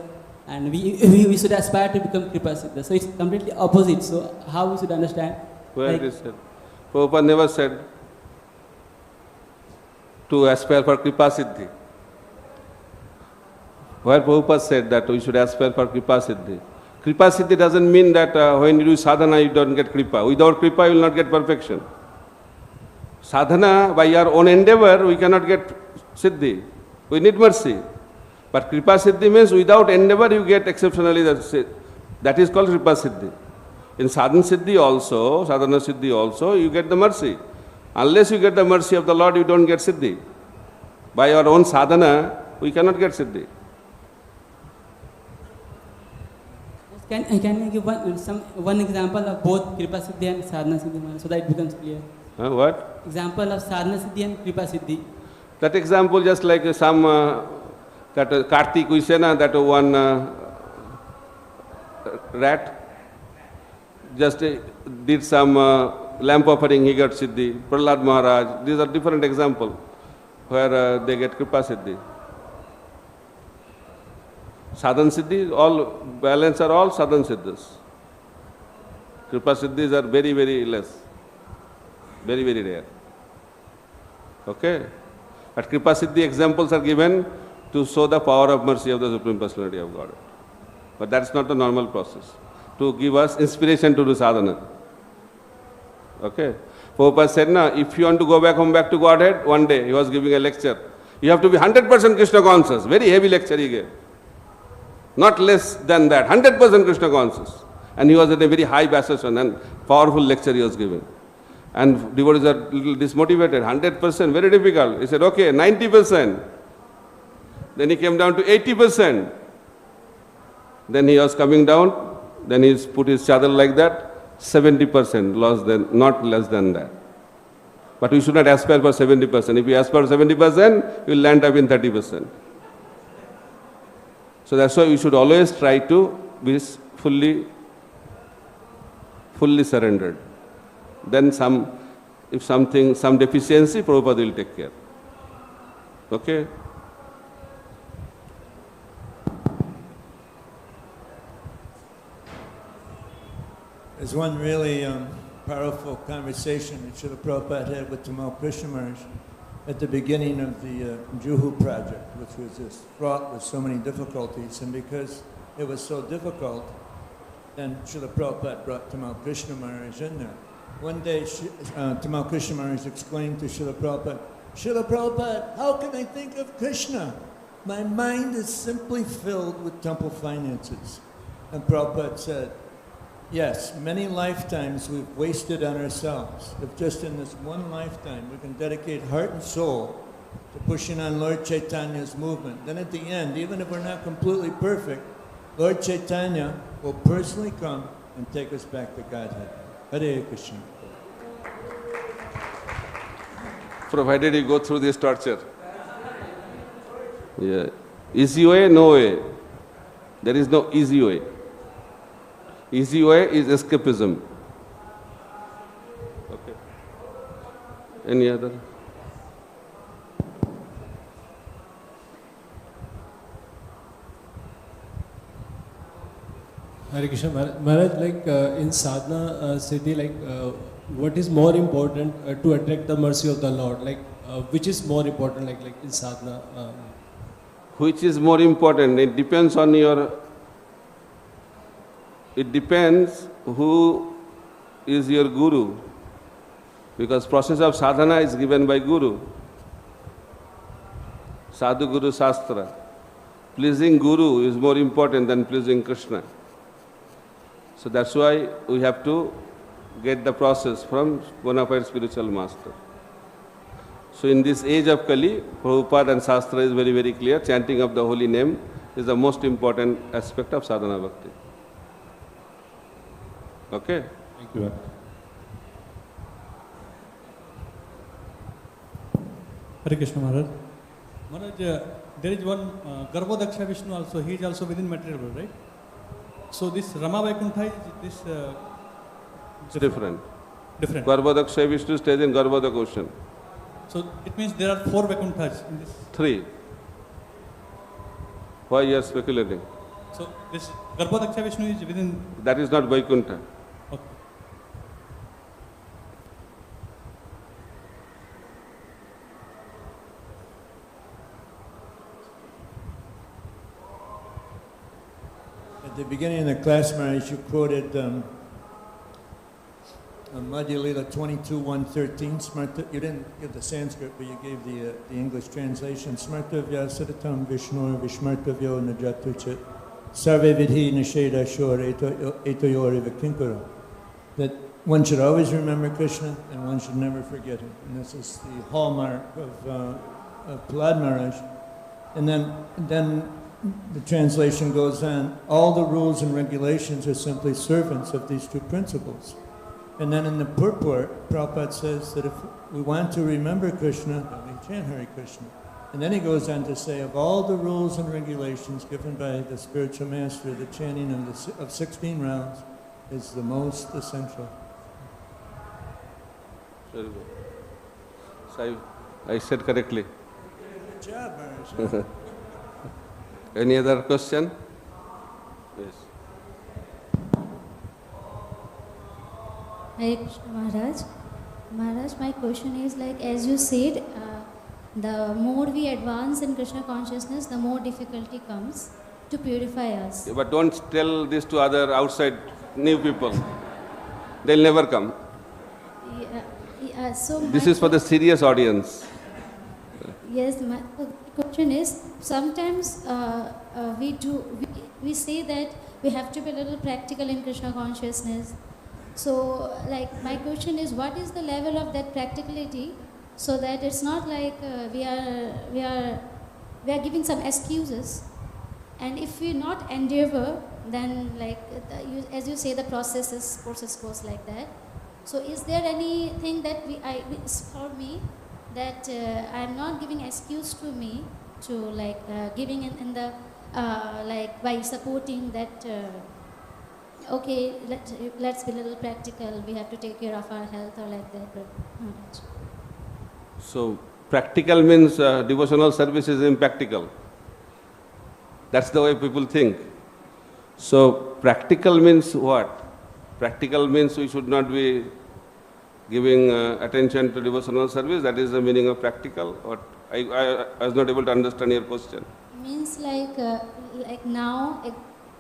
And we should aspire to become Kripa Siddha. So it's completely opposite. So how we should understand? Where it is said? Prabhupada never said to aspire for Kripa Siddhi. Where Prabhupada said that we should aspire for Kripa Siddhi. Kripa Siddhi doesn't mean that when you do sadhana you don't get Kripa. Without Kripa you will not get perfection. Sadhana, by your own endeavor, we cannot get Siddhi. We need mercy. But Kripa Siddhi means without endeavor you get exceptionally that is called Kripa Siddhi. In Sadhana Siddhi also, you get the mercy. Unless you get the mercy of the Lord, you don't get Siddhi. By your own sadhana, we cannot get Siddhi. Can you give one example of both Kripa Siddhi and Sadhana Siddhi, so that it becomes clear? What? Example of Sadhana Siddhi and Kripa Siddhi. That example just like some That Kartik, we say na, that one rat just did some lamp offering, he got Siddhi. Prahlad Maharaj, these are different examples where they get Kripa Siddhi. Sadhan Siddhi, all balance are all Sadhan Siddhis. Kripa Siddhis are very, very less. Very, very rare. Okay? But Kripa Siddhi examples are given to show the power of mercy of the Supreme Personality of Godhead. But that's not the normal process. To give us inspiration to do sadhana. Okay? Prabhupada said, na, if you want to go back to Godhead, one day he was giving a lecture. You have to be 100% Krishna conscious. Very heavy lecture he gave. Not less than that. 100% Krishna conscious. And he was at a very high basation and powerful lecture he was giving. And devotees are a little dismotivated. 100%, very difficult. He said, okay, 90%. Then he came down to 80%. Then he was coming down. Then he put his chadar like that. 70%, not less than that. But we should not aspire for 70%. If you aspire for 70%, you will land up in 30%. So that's why we should always try to be fully surrendered. Then if some deficiency, Prabhupada will take care. Okay? There's one really powerful conversation that Srila Prabhupada had with Tamal Krishna Maharaj at the beginning of the Juhu project, which was just fraught with so many difficulties. And because it was so difficult, then Srila Prabhupada brought Tamal Krishna Maharaj in there. One day, Tamal Krishna Maharaj exclaimed to Srila Prabhupada, how can I think of Krishna? My mind is simply filled with temple finances. And Prabhupada said, yes, many lifetimes we've wasted on ourselves. If just in this one lifetime we can dedicate heart and soul to pushing on Lord Chaitanya's movement, then at the end, even if we're not completely perfect, Lord Chaitanya will personally come and take us back to Godhead. Hare Krishna. Provided you go through this torture. Yeah. Easy way, no way. There is no easy way. Easy way is escapism. Okay. Any other? Hare Krishna Maharaj, like in sadhana siddhi, what is more important to attract the mercy of the Lord? Which is more important, like in sadhana? Which is more important? It depends on it depends who is your guru. Because process of sadhana is given by guru. Sadhu Guru Shastra. Pleasing guru is more important than pleasing Krishna. So that's why we have to get the process from bona fide spiritual master. So in this age of Kali, Prabhupada and Shastra is very, very clear. Chanting of the holy name is the most important aspect of sadhana bhakti. Okay? Thank you. Hare Krishna Maharaj. Maharaj, there is one Garbhodaksha Vishnu also. He is also within material world, right? So this Rama Vaikuntha is this... It's different. Different. Garbhodaksha Vishnu stays in Garbhodak ocean. So it means there are 4 Vaikunthas in this. 3. Why you are speculating? So this Garbhodaksha Vishnu is within... That is not Vaikuntha. Okay. At the beginning of the class, Maharaj, you quoted Madhya Lila 22:113. Smarta. You didn't give the Sanskrit, but you gave the English translation. Smartavya sadatam Vishnu Vishmartavyo najatuchit sarve vidhi nisheda shor etoyori vikinkara. That one should always remember Krishna and one should never forget him. And this is the hallmark of Prahlad Maharaj. And then the translation goes on, all the rules and regulations are simply servants of these two principles. And then in the purport, Prabhupada says that if we want to remember Krishna, then we chant Hare Krishna. And then he goes on to say, of all the rules and regulations given by the spiritual master, the chanting of 16 rounds is the most essential. So I said correctly. Good job, Maharaj. Any other question? Yes. Hare Krishna Maharaj. Maharaj, my question is like, as you said, the more we advance in Krishna consciousness, the more difficulty comes to purify us. Yeah, but don't tell this to other outside new people. They'll never come. So This is for the serious audience. Yes, my question is, sometimes we say that we have to be a little practical in Krishna consciousness. So, like, my question is, what is the level of that practicality, so that it's not like we are giving some excuses, and if we not endeavor, then like as you say, the process goes like that. So, is there anything that for me that I'm not giving excuse to me to like giving in the like by supporting that? Okay, let's be a little practical. We have to take care of our health or like that. But not much. So, practical means devotional service is impractical. That's the way people think. So, practical means what? Practical means we should not be giving attention to devotional service. That is the meaning of practical. Or I was not able to understand your question. Means like now,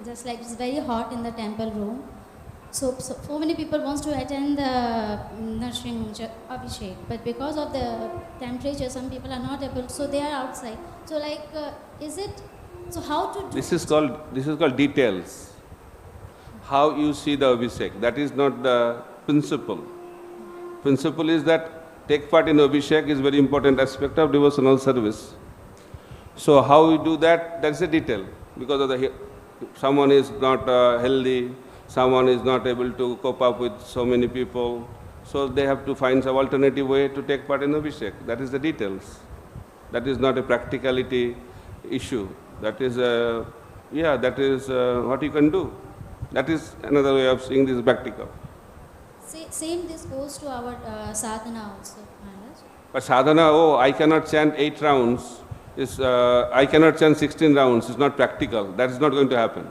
just like it's very hot in the temple room. So many people wants to attend the Narsimha Abhishek, but because of the temperature, some people are not able. So they are outside. So like, is it? So how to do? This is called details. How you see the Abhishek. That is not the principle. Principle is that take part in Abhishek is very important aspect of devotional service. So how we do that? That's a detail. Because of someone is not healthy, someone is not able to cope up with so many people, so they have to find some alternative way to take part in Abhishek. That is the details. That is not a practicality issue. That is what you can do. That is another way of seeing this practical. Same this goes to our sadhana also, Maharaj. But sadhana, I cannot chant 8 rounds. I cannot chant 16 rounds. It's not practical. That is not going to happen.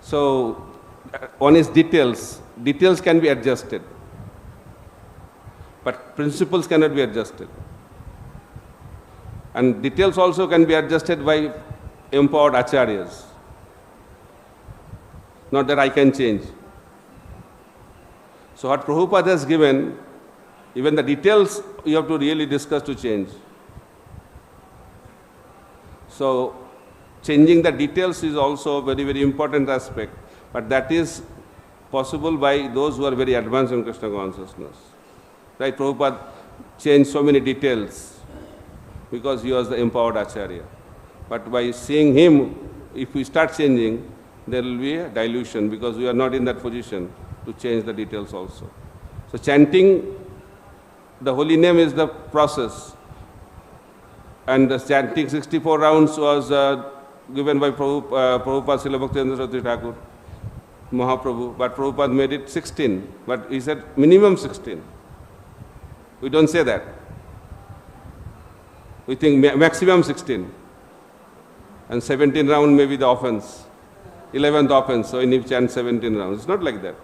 So, one is details. Details can be adjusted. But principles cannot be adjusted. And details also can be adjusted by empowered acharyas. Not that I can change. So what Prabhupada has given, even the details you have to really discuss to change. So changing the details is also a very, very important aspect. But that is possible by those who are very advanced in Krishna consciousness. Right? Prabhupada changed so many details because he was the empowered acharya. But by seeing him, if we start changing, there will be a dilution because we are not in that position to change the details also. So chanting the holy name is the process. And the chanting 64 rounds was given by Prabhupada Srila Bhaktivinoda Saraswati Thakur, Mahaprabhu, but Prabhupada made it 16. But he said minimum 16. We don't say that. We think maximum 16. And 17 round may be the offense. 11th offense, so we need to chant 17 rounds. It's not like that.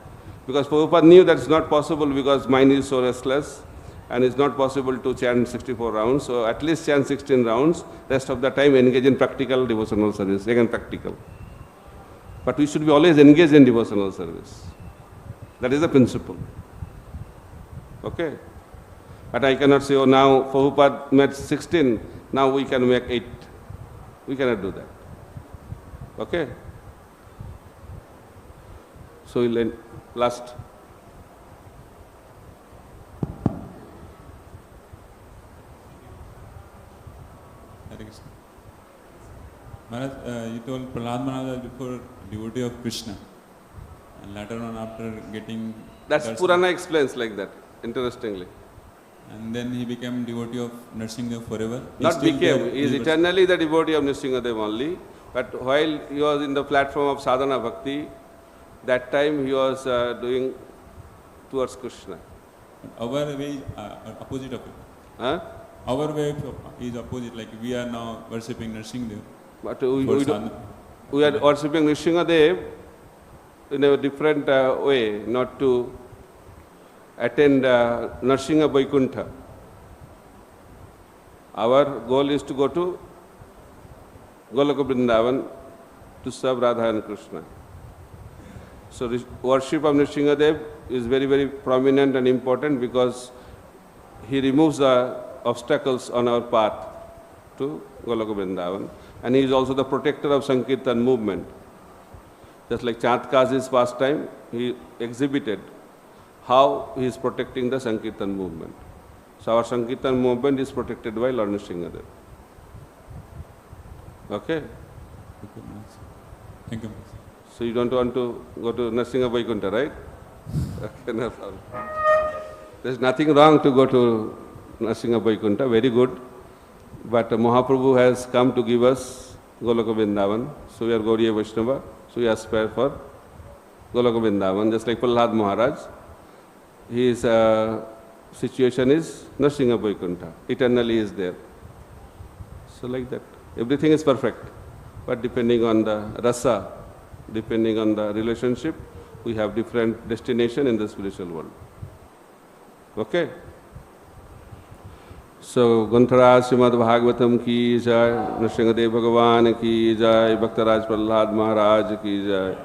Because Prabhupada knew that it's not possible because mind is so restless and it's not possible to chant 64 rounds. So at least chant 16 rounds. Rest of the time engage in practical devotional service. Again practical. But we should be always engaged in devotional service. That is the principle. Okay? But I cannot say, now Prabhupada made 16, now we can make 8. We cannot do that. Okay? So we'll end last. Hare Krishna. Maharaj, you told Prahlad Maharaj before devotee of Krishna, and later on after getting... That's Purana explains like that, interestingly. And then he became devotee of Narsimha forever. He's Not still became, there he is universal. eternally the devotee of Nrsimhadev only. But while he was in the platform of sadhana bhakti, that time he was doing towards Krishna. Our way is opposite of it. Huh? Our way is opposite, like we are now worshipping Narsimha. But For we are worshipping Nrsimhadev in a different way, not to attend Narsimha Vaikuntha. Our goal is to go to Goloka Vrindavan to serve Radha and Krishna. So worship of Nrsimhadev is very, very prominent and important because he removes the obstacles on our path to Goloka Vrindavan. And he is also the protector of Sankirtan movement. Just like Chatkazi's pastime, he exhibited how he is protecting the Sankirtan movement. So our Sankirtan movement is protected by Lord Nrsimhadev. Okay? Thank you. So you don't want to go to Narsimha Vaikuntha, right? Okay, no problem. There's nothing wrong to go to Narsimha Vaikuntha, very good. But Mahaprabhu has come to give us Goloka Vrindavan. So we are Gauriya Vaishnava. So we aspire for Goloka Vrindavan. Just like Prahlad Maharaj, his situation is Narsimha Vaikuntha. Eternally is there. So like that. Everything is perfect. But depending on the rasa, depending on the relationship, we have different destination in the spiritual world. Okay? So, Gunthara Srimad Bhagavatam ki jai, Nrsimhadev Bhagavan ki jai, Bhaktaraj Prahlad Maharaj ki jai.